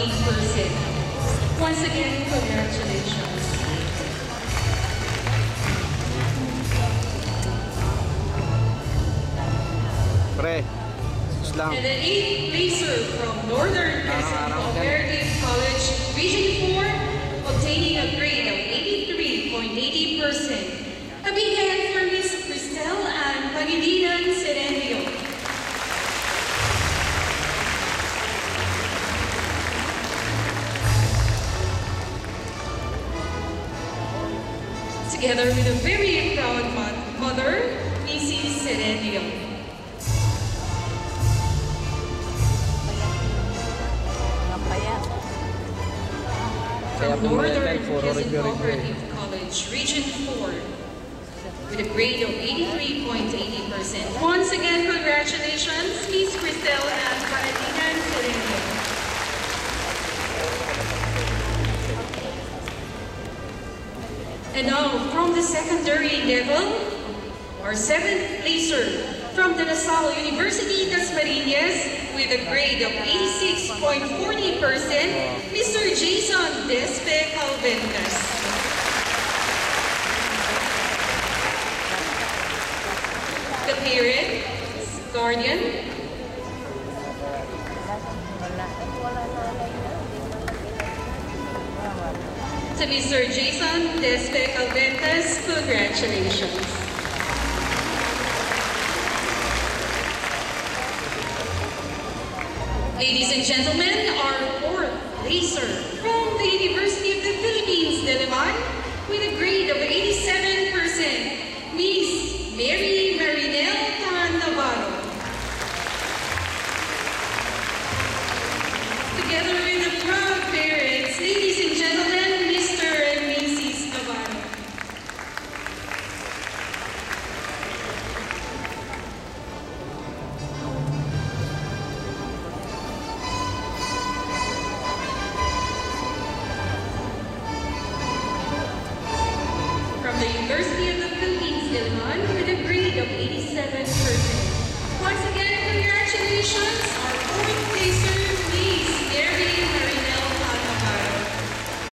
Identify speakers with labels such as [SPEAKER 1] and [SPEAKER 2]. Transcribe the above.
[SPEAKER 1] Once again, congratulations.
[SPEAKER 2] Pre, sus lang.
[SPEAKER 1] And an 8th placer from Northern Quezon Comparative College, Region 4, obtaining a grade of 83.80%. A big hand for Miss Cristel and Pangilinan Serenio. Together with a very proud mother, Mrs. Serenio. From Northern Quezon Cooperative College, Region 4, with a grade of 83.80%. Once again, congratulations, Miss Cristel and Pangilinan Serenio. And now, from the secondary level, our 7th placer from the LaSalle University, Dasmariñas, with a grade of 86.40%, Mr. Jason Despe Calventas. The parent, guardian, to Mr. Jason Despe Calventas, congratulations. Ladies and gentlemen, our 4th placer from the University of the Philippines, Diliman, with a grade of 87%, Miss Mary Marinel Tan Navarro. Together with the proud parents, ladies and gentlemen, Mr. and Mrs. Navarro. From the University of the Philippines, Diliman, with a